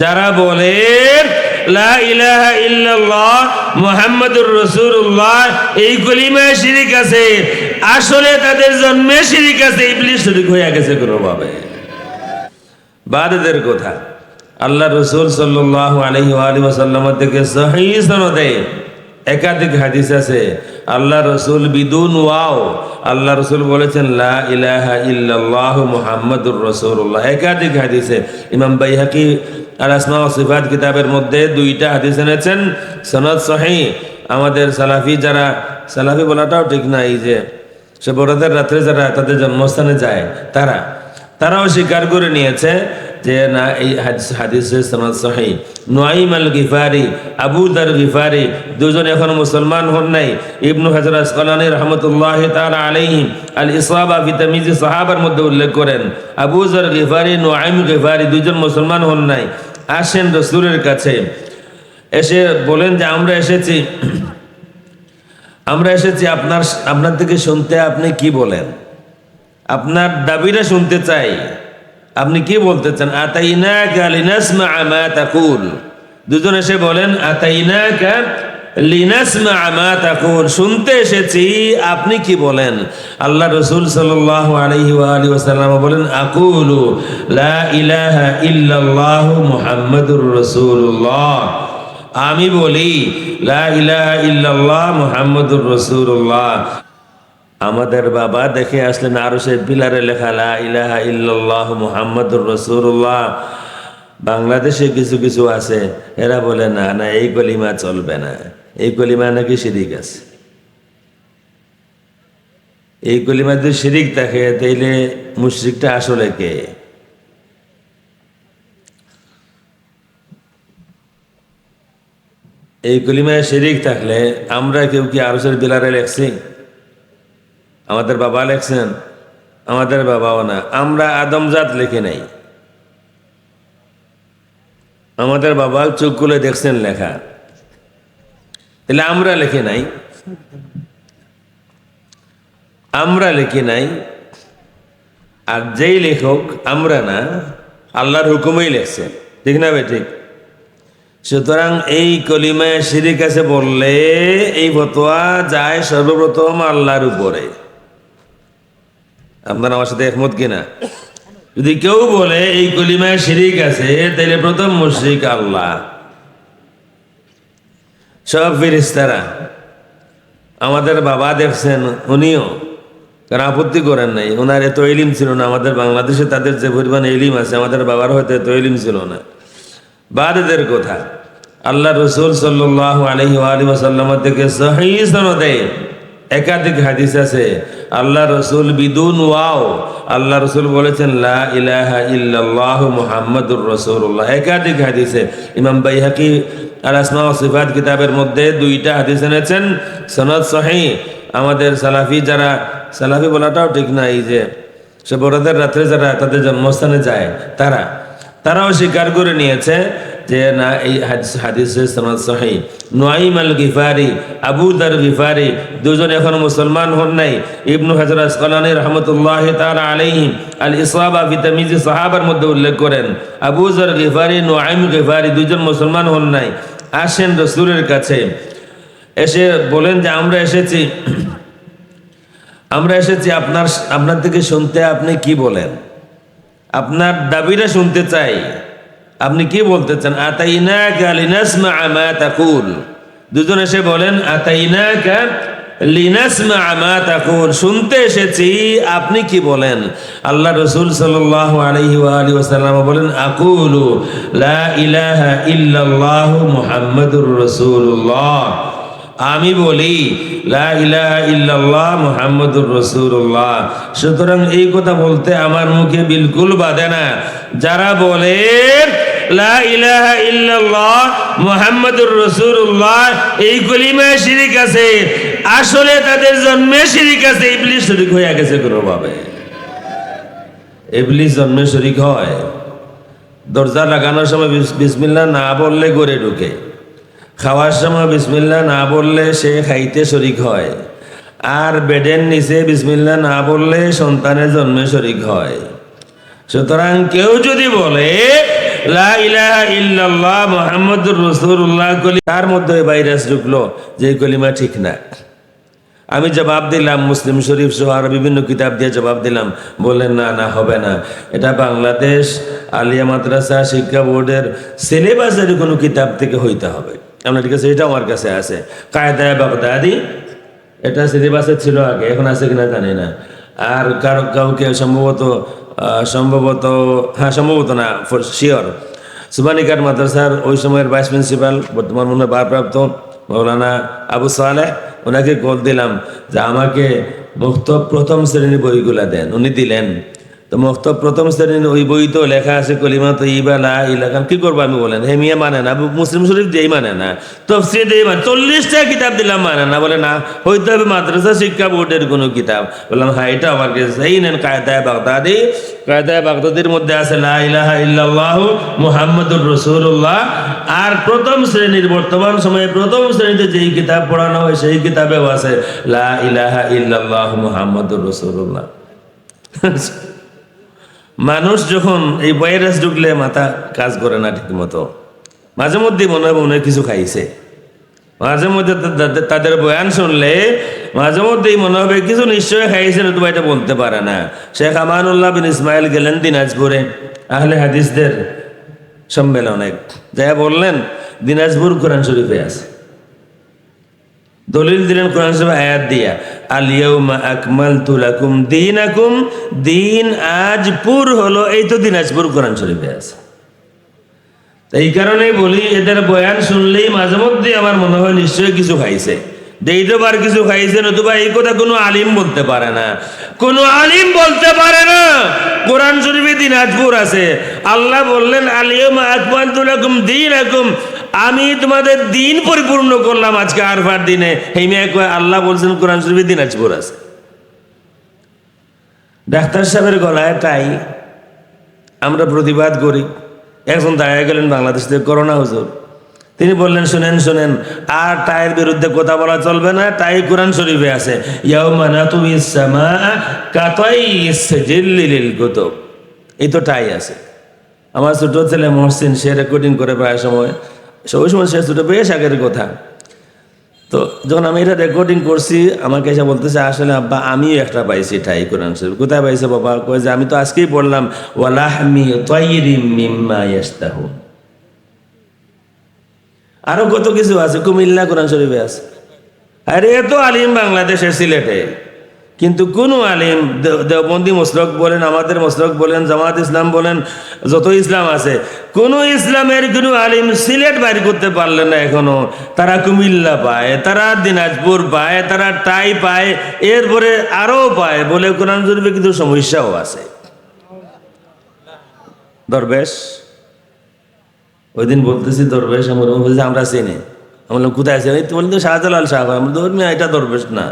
যারা বলেন লা ইলাহা ইল্লাল্লাহ মুহাম্মাদুর রাসূলুল্লাহ এই কলিমায় শিরিক আছে, আসলে তাদের জন্মে শিরিক আছে, ইবলিস শিরিক হয়ে গেছে কোনোভাবে। বাদদের কথা আল্লাহ রাসূল সাল্লাল্লাহু আলাইহি ওয়াসাল্লাম থেকে সহিহ সনদে একাধিক হাদিস আছে। আল্লাহ রসুল বিদুন ওয়াও আল্লাহ রসুল বলেছেন লা ইলাহা ইল্লাল্লাহু মুহাম্মাদুর রাসূলুল্লাহ। একাধিক হাদিসে ইমাম বাইহাকি আর আসমা ও সিফাত কিতাবের মধ্যে দুইটা হাদিস এনেছেন, সনদ সহিহ। আমাদের সালাফি যারা, সালাফি বলাটাও ঠিক না, এই যে সে বড়দের রাত্রে যারা তাদের জন্মস্থানে যায় তারাও স্বীকার করে নিয়েছে যে না, এই হাদিসের সনদ সহিহ। নুআইম আল গিফারি, আবু দার গিফারি দুজন এখন মুসলমান হন নাই। ইবনু হাজার আসকালানী রহমতুল্লাহি তাআলা আলাইহি আল ইসাবা ফি তাময়িজ সাহাবার মধ্যে উল্লেখ করেন আবু যার গিফারি, নুআইম গিফারি দুজন মুসলমান হন নাই। আসেন রাসূলের কাছে, এসে বলেন যে আমরা এসেছি আপনার থেকে শুনতে, আপনি কি বলেন, আপনার দাবিটা শুনতে চাই, আপনি কি বলতে চান। আতাইনাকা লিনাসমা মা তাকুল, দুজন এসে বলেন আতাইনাকা লিনাসমা মা তাকুল, শুনতে এসেছি আপনি কি বলেন। আল্লাহ রাসূল সাল্লাল্লাহু আলাইহি ওয়াসাল্লাম বলেন আকুলু লা ইলাহা ইল্লাল্লাহু মুহাম্মাদুর রাসূলুল্লাহ, আমি বলি লা ইলাহা ইল্লাল্লাহ মুহাম্মাদুর রাসূলুল্লাহ। আমাদের বাবা দেখে আসলেন আরশের পিলারে লেখা লা ইলাহা ইল্লাল্লাহু মুহাম্মাদুর রাসূলুল্লাহ। বাংলাদেশে কিছু কিছু আছে, এরা বলে না না এই কলিমা চলবে না, এই কলিমা নাকি শিরিক আছে। এই কলিমা যদি শিরিক থাকে তাইলে মুশরিকটা আসলে কে? এই কলিমায় শিরিক থাকলে আমরা কেউ কি আরশের পিলারে লেখছি? আমাদের বাবা লেখছেন? আমাদের বাবাও না। আমরা আদমজাত লিখে নাই, আমাদের বাবা চোখ খুলে দেখছেন লেখা, তাহলে আমরা লিখে নাই, আমরা লিখে নাই। আর যেই লেখক আমরা না, আল্লাহর হুকুমেই লেখছেন, ঠিক না ভাই? ঠিক। সুতরাং এই কলিমায় শিরিক আছে বললে এই ফতোয়া যায় সর্বপ্রথম আল্লাহর উপরে। আপনারা আমার সাথে একমত কিনা? যদি কেউ বলে এই কলিমায় শিরিক আছে তাহলে প্রথম মুশরিক আল্লাহ। সব ফেরেশতারা, আমাদের বাবা দেখছেন, উনিও কারণ আপত্তি করেন নাই, ওনার এত ইলম ছিল না। আমাদের বাংলাদেশে তাদের যে পরিমাণ ইলম আছে আমাদের বাবার হয়তো এত ইলম ছিল না। বাদদের কথা আল্লাহ রাসূল সাল্লাল্লাহু আলাইহি ওয়াসাল্লাম থেকে সহিহ সনদে একাধিক হাদিস আছে। আল্লাহ রসুল বিদুন ওয়াও আল্লাহ রসুল বলেছেন লা ইলাহা ইল্লাল্লাহু মুহাম্মাদুর রাসূলুল্লাহ। একাধিক হাদিসে ইমাম বাইহাকি আর আসমা ও সিফাত কিতাবের মধ্যে দুইটা হাদিস এনেছেন, সনদ সহিহ। আমাদের সালাফি যারা, সালাফি বলাটাও ঠিক না, এই যে সে বড়দের রাত্রে যারা তাদের জন্মস্থানে যায় তারাও স্বীকার করে নিয়েছে যে না, এই হাদিসের সনদ সহিহ। নুআইম আল গিফারি, আবু দার গিফারি দুজন এখন মুসলমান হন নাই। ইবনু হাজার আসকালানী রহমতুল্লাহি তাআলা আলাইহি আল ইসাবা ফি তাময়িজ সাহাবার মধ্যে উল্লেখ করেন আবু যার গিফারি, নুআইম গিফারি দুজন মুসলমান হন নাই। আসেন রাসূলের কাছে, এসে বলেন যে আমরা এসেছি আপনার থেকে শুনতে, আপনি কি বলেন, আপনার দাবিটা শুনতে চাই, আপনি কি বলতে চান। আতাইনাকা লিনাসমা মা তাকুল, দুজন এসে বলেন আতাইনাকা লিনাসমা মা তাকুল, শুনতে এসেছি আপনি কি বলেন। আল্লাহ রাসূল সাল্লাল্লাহু আলাইহি ওয়াসাল্লাম বলেন আকুলু লা ইলাহা ইল্লাল্লাহু মুহাম্মাদুর রাসূলুল্লাহ, আমি বলি লা ইলাহা ইল্লাল্লাহ মুহাম্মাদুর রাসূলুল্লাহ। সুতরাং এই কথা বলতে আমার মুখে বিলকুল বাধে না। যারা বলে লা ইলাহা ইল্লাল্লাহ মুহাম্মাদুর রাসূলুল্লাহ এই কলিমায় শিরিক আছে, আসলে তাদের জন্মে শিরিক আছে, ইবলিস শিরিক হয়ে গেছে কোনোভাবে। ইবলিস জন্মে শিরিক হয়। দরজা লাগানোর সময় বিসমিল্লাহ না বললে ঘরে ঢুকে, খাওয়ার সময় বিসমিল্লাহ না বললে সে খাইতে শরিক হয়, আর বেডের নিচে বিসমিল্লাহ না বললে সন্তানের জন্মে শরিক হয়। সুতরাং কেউ যদি বলে লা ইলাহা ইল্লাল্লাহ মুহাম্মাদুর রাসূলুল্লাহ তার মধ্যে ভাইরাস ঢুকলো যে কলিমা ঠিক না। আমি জবাব দিলাম, মুসলিম শরীফ সহ আরো বিভিন্ন কিতাব দিয়ে জবাব দিলাম, বললেন না না হবে না, এটা বাংলাদেশ আলিয়া মাদ্রাসা শিক্ষা বোর্ডের সিলেবাসের কোনো কিতাব থেকে হইতে হবে। আমরা ঠিক আছে, এটা আমার কাছে আছে, কায়দায়ে বাগদাদি, এটা সিলেবাসে ছিল আগে, এখন আছে কিনা জানি না। আর কাউকে সম্ভবত হ্যাঁ সম্ভবত না, ফর শিওর সুবানিকার মাদ্রাসার ওই সময়ের ভাইস প্রিন্সিপাল, বর্তমান মনে ভারপ্রাপ্ত মৌলানা আবু সালেহ, ওনাকে কল দিলাম যে আমাকে মুক্তব প্রথম শ্রেণীর বইগুলা দেন। উনি দিলেন। তো মুক্তব প্রথম শ্রেণীর ওই বই তো লেখা আছে কলিমা তো ইবা লা ইলাহা, কি করবো আমি বলেন? হে মিয়া মানে না, মুসলিম শরীফ দিয়েই মানে না, তফসির দিয়ে মানে, 40টা কিতাব দিলাম মানে না, বলে না হইতে হবে মাদ্রাসা শিক্ষা বোর্ডের কোনো কিতাব। বললাম হ্যাঁ এটা আমার কাছে, এই নেন কায়দায়ে বাগদাদি। কায়দায়ে বাগদাদির মধ্যে আছে লা ইলাহা ইল্লাল্লাহু মুহাম্মাদুর রাসূলুল্লাহ। আর প্রথম শ্রেণীর, বর্তমান সময়ে প্রথম শ্রেণীতে যেই কিতাব পড়ানো হয় সেই কিতাবেও আছে লা ইলাহা ইল্লাল্লাহু মুহাম্মাদুর রাসূলুল্লাহ। মানুষ যখন এই ভাইরাস ঢুকলে মাথা কাজ করে না ঠিক মতো, মাঝে মধ্যে মনে হয় মনে হয় কিছু খাইছে, মাঝে মধ্যে তাদের বয়ান শুনলে মাঝে মধ্যেই মনে হবে কিছু নিশ্চয় খাইছে, নতুবা এটা বলতে পারে না। শেখ আমানুল্লাহ বিন ইসমাইল গেলেন দিনাজপুরে আহলে হাদিসদের সম্মেলনে, যা বললেন দিনাজপুর কোরআন শরীফে আছে, দলিল দিলেন কোরআন শরীফে আয়াত দিয়া, আল ইয়াউমা আকমালতু লাকুম দীনাকুম, দিন আজ পুর হলো, এই তো দিনাজপুর কোরআন শরীফে আছে। এই কারণেই বলি এদের বয়ান শুনলেই মাঝে মধ্যে আমার মনে হয় নিশ্চয়ই কিছু খাইছে, দেইবার কিছু খাইছে, নতুবা এই কথা কোনো আলিম বলতে পারে না, কোনো আলিম বলতে পারে না। কোরআন শরীফে দিনাজপুর আছে, আল্লাহ বললেন আল ইয়াউমা আকমালতু লাকুম দীনাকুম, আমি তোমাদের দিন পরিপূর্ণ করলাম আজকে আরফার দিনে। এই মেয়ে কয় আল্লাহ বলছেন কোরআন শরীফে দিনাজপুর আছে। ডাক্তার সাহেবের গলায় টাই, আমরা প্রতিবাদ করি। একজন দাঁড়িয়ে গেলেন বাংলাদেশ থেকে, করোনা হুজুর, তিনি বললেন শুনেন শুনেন, আর টাইয়ের বিরুদ্ধে কথা বলা চলবে না, টাই কোরআন শরীফে আছে, ইয়াউমা নাতুইস সামা কাতাইস সিজিল্লি লিল কুতুব, এই তো টাই আছে। আমার ছোট ছেলে মহসিন, সে রেকর্ডিং করে প্রায় সময়, ওই সময় সে ছোট বেশ আগের কথা। তো যখন আমি এটা রেকর্ডিং করছি, আমাকে এসে বলতেছে আসলে আব্বা আমিও একটা পাইছি ঠাই কোরআন শরীফ। কোথায় পাইছে বাবা? কয় যে আমি তো আজকেই পড়লাম ওয়ালাহমি তাইরিম মিম্মা ইয়াশতাহুন। আরো কত কিছু আছে, কুমিল্লা কোরআন শরীফে আছে। আরে এত আলিম বাংলাদেশে, সিলেটে, কিন্তু কোন আলিম, দেওবন্দি মসলক বলেন, আমাদের মসলক বলেন, জামাত ইসলাম বলেন, যত ইসলাম আছে, কোন ইসলামের কোন আলিম সিলেট বাইর করতে পারলেন না এখনো। তারা কুমিল্লা পায়, তারা দিনাজপুর পায়, তারা টাই পায়, এরপরে আরো পায়, বলে কোরআন শরীফে কিন্তু সমস্যাও আছে। দরবেশ, ওই দিন বলতেছি দরবেশ, আমরা চিনি, আমরা কোথায় আছে, বলতে শাহজালাল সাহেব, আমরা এটা দরবেশ না,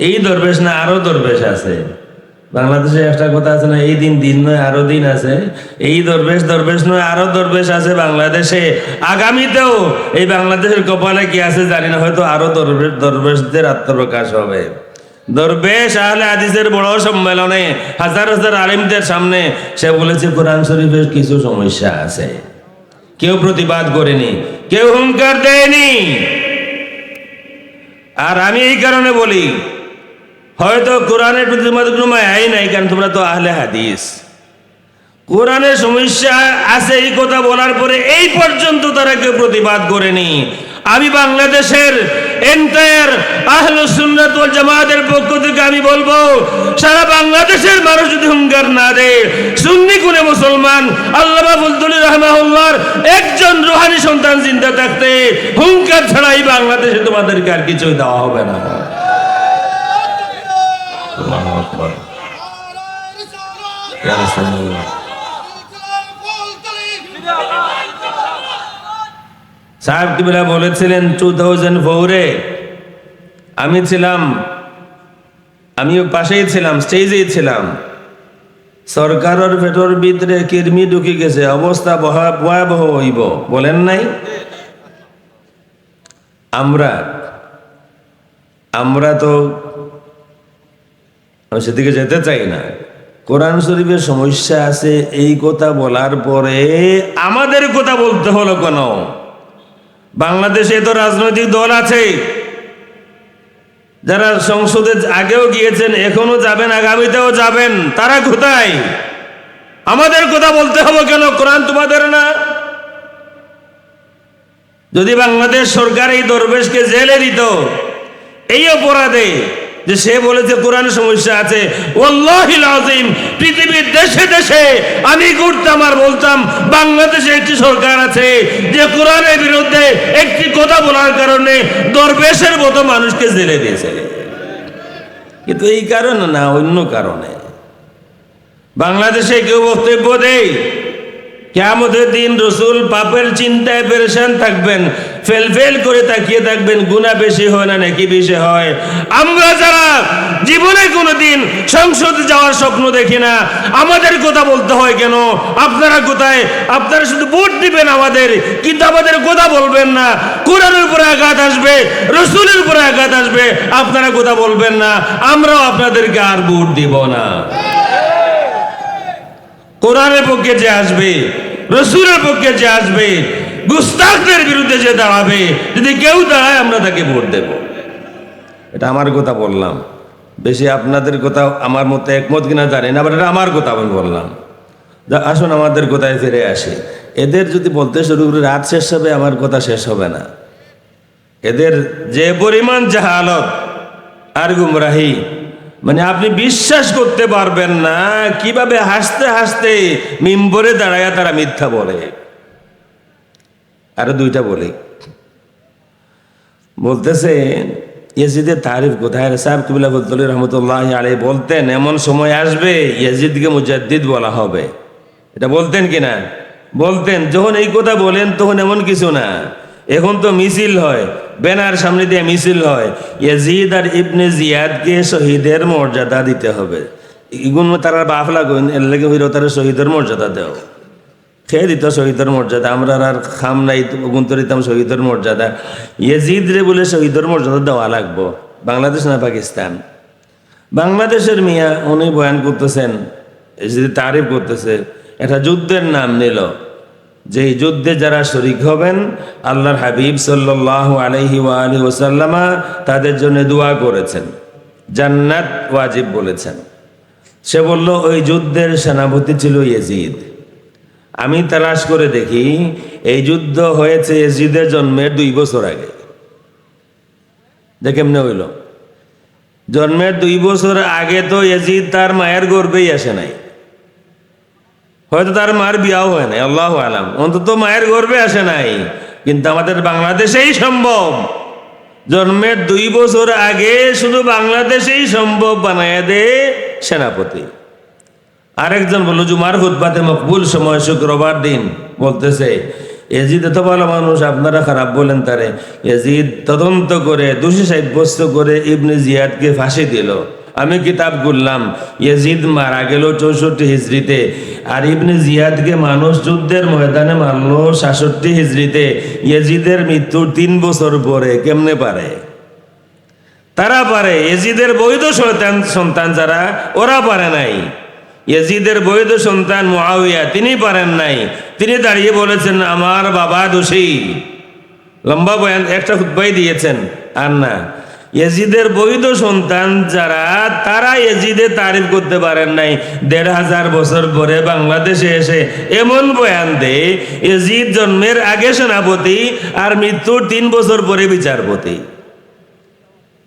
এই দরবেশ না, আরো দরবেশ আছে। বাংলাদেশে একটা কথা আছে না, এই দিন দিন নয় আরো দিন আছে, এই দরবেশ দরবেশ নয় আরো দরবেশ আছে বাংলাদেশে। আগামীতেও এই বাংলাদেশের কপালে কি আছে জানি না, হয়তো আরো দরবেশদের আত্মপ্রকাশ হবে। দরবেশ আহলে হাদিসের বড় সম্মেলনে হাজার হাজার আলিমদের সামনে সে বলেছে কোরআন শরীফের কিছু সমস্যা আছে। কেউ প্রতিবাদ করেনি, কেউ হুঙ্কার দেয়নি। আর আমি এই কারণে বলি, হয়তো কোরআনের প্রতি তোমাদের কোনো মায়াই নাই, কারণ তোমরা তো আহলে হাদিস। কোরআনের সমস্যা আছে এই কথা বলার পরে এই পর্যন্ত তারা কেউ প্রতিবাদ করেনি। আমি বাংলাদেশের এন্টায়ার আহলুস সুন্নাত ওয়াল জামাতের পক্ষ থেকে আমি বলবো, সারা বাংলাদেশের মানুষ যদি হুঙ্কার না দেয়, সুন্নি কোনে মুসলমান আল্লামা ফজলুর রাহমাহুল্লাহর একজন রুহানি সন্তান জিন্দা থাকতে হুঙ্কার ছাড়াই বাংলাদেশে তোমাদেরকে আর কিছুই দেওয়া হবে না। আল্লাহু আকবার। ইয়া রাসূলুল্লাহ। সাহেব কিবলা বলেছিলেন 2004-এ আমি ছিলাম, আমিও পাশেই ছিলাম, স্টেজেই ছিলাম, সরকারের ভেতর ভিতরে কৃমি ঢুকে গেছে, অবস্থা ভয়াবহ হইব, বলেন নাই? আমরা তো সেদিকে যেতে চাই না, কোরআন শরীফের সমস্যা আছে এই কথা বলার পরে আমাদের কথা বলতে হলো কেন? বাংলাদেশে তো রাজনৈতিক দল আছে যারা সংসদে আগেও গিয়েছেন, এখনো যাবেন, আগামীতেও যাবেন। তারা কোথায়? আমাদের কথা বলতে হবে কেন? কোরআন তোমাদের না? যদি বাংলাদেশ সরকার এই দরবেশকে জেলে দিত এই অপরাধে যে সে বলেছে কোরআন সমস্যা আছে, ওয়াল্লাহিল আযীম পৃথিবীর দেশে দেশে আমি ঘুরতাম আর বলতাম বাংলাদেশে একটি সরকার আছে যে কোরআনের বিরুদ্ধে একটি কথা বলার কারণে দরবেশের মতো মানুষকে জেলে দিয়েছে। কিন্তু এই কারণে না, অন্য কারণে। বাংলাদেশে কেউ বক্তব্য দেয় কিয়ামতের দিন রসুল পাপের চিন্তায় পেরেশান থাকবেন, ফেল করে তাকিয়ে থাকবেন, গুনাহ বেশি হয় না নাকি বেশি হয়। আমরা যারা জীবনে কোনোদিন সংসদে যাওয়ার স্বপ্ন দেখি না, আমাদের কথা বলতে হয় কেন? আপনারা কোথায়? আপনারা শুধু ভোট দিবেন আমাদের, কিন্তু আমাদের কথা বলবেন না। কোরআনের উপরে আঘাত আসবে, রসুলের উপরে আঘাত আসবে, আপনারা কথা বলবেন না, আমরাও আপনাদেরকে আর ভোট দিব না। কোরআনের পক্ষে যে আসবে, রসুলের পক্ষে যে আসবে, গুস্তাখদের বিরুদ্ধে যে দাঁড়াবে, যদি কেউ দাঁড়ায় আমরা তাকে ভোট দেব। এটা আমার কথা বললাম, বেশি আপনাদের কথা আমার মতে একমত কিনা জানি না, বাট এটা আমার কথা আমি বললাম। আসুন আমাদের কথায় ফিরে আসি। এদের যদি বলতে শুরু করে রাত শেষ হবে, আমার কথা শেষ হবে না। এদের যে পরিমাণ জাহালত আর গুমরাহি, মানে আপনি বিশ্বাস করতে পারবেন না কিভাবে হাসতে হাসতে মিম্বরে দাঁড়ায় তারা মিথ্যা বলে। আরো দুইটা বলি, বলতেছে ইয়াজিদের তারিফ কোথায়? সাহেব কিবলা ফজল রহমতুল্লাহ আলাইহি বলতেন এমন সময় আসবে ইয়াজিদকে মুজাদ্দিদ বলা হবে। এটা বলতেন কিনা? বলতেন। যখন এই কথা বলেন তখন এমন কিছু না, এখন তো মিছিল হয়, ব্যানার সামনে দিয়ে মিছিল হয়, ইয়াজিদ আর ইবনে জিয়াদকে শহীদের মর্যাদা দিতে হবে। ইগুন তারা বাফলা গইন এর লাগে হইল তারা শহীদের মর্যাদা দেও, খেয়ে দিত শহীদের মর্যাদা। আমরা আর খাম নাই গুনতে দিতাম শহীদের মর্যাদা। ইয়াজিদ রে বলে শহীদের মর্যাদা দেওয়া লাগবো। বাংলাদেশ না পাকিস্তান? বাংলাদেশের মিয়া উনি বয়ান করতেছেন, ইয়াজিদ তারিফ করতেছে, একটা যুদ্ধের নাম নিল, যে যুদ্ধে যারা শরীক হবেন আল্লাহর হাবিব সাল্লাল্লাহু আলাইহি ওয়া আলিহি ওয়াসাল্লামা তাদের জন্য দোয়া করেছেন, জান্নাত ওয়াজিব বলেছেন। সে বলল ওই যুদ্ধের সেনাপতি ছিল ইয়াজিদ। আমি তালাশ করে দেখি এই যুদ্ধ হয়েছে ইয়াজিদের জন্মের 2 বছর আগে। যে কেমনে হইল? জন্মের 2 বছর আগে তো ইয়াজিদ তার মায়ের গর্ভেই আসে নাই, হয়তো তার মার বিয়াও হয় নাই, আল্লাহু আলাম, অন্তত মায়ের গর্ভে আসে নাই। কিন্তু আমাদের বাংলাদেশেই সম্ভব, জন্মের 2 বছর আগে শুধু বাংলাদেশেই সম্ভব বানায় দে সেনাপতি। আরেকজন বলল জুমার খুতবাতে মকবুল সময় শুক্রবার দিন, বলতেছে ইয়াজিদ এত ভালো মানুষ, আপনারা খারাপ বলেন তারে। ইয়াজিদ তদন্ত করে দোষী সাব্যস্ত করে ইবনে জিয়াদকে ফাঁসি দিল। আমি কিতাব করলাম, ইয়াজিদ মারা গেল 64 হিজরিতে, আর ইবনে জিয়াদকে মানুষ যুদ্ধের ময়দানে মারলো 66 হিজরিতে। ইয়াজিদের মৃত্যুর 3 বছর পরে। কেমনে পারে? তারা পারে। ইয়াজিদের বৈধ সন্তান যারা, ওরা পারে নাই। ইয়াজিদের বৈধ সন্তান মুআবিয়া, তিনি পারেন নাই। তিনি দাঁড়িয়ে বলেছেন আমার বাবা দোষী, লম্বা বয়ান একটা খুতবাই দিয়েছেন। আর না, ইয়াজিদের বৈধ সন্তান যারা, তারা ইয়াজিদের তারিফ করতে পারেন নাই। 1500 বছর পরে বাংলাদেশে এসে এমন বয়ান দেয় ইয়াজিদ জন্মের আগে সেনাপতি আর মৃত্যুর 3 বছর পরে বিচারপতি।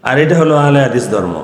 আর এটা হলো আহলে হাদিস ধর্ম।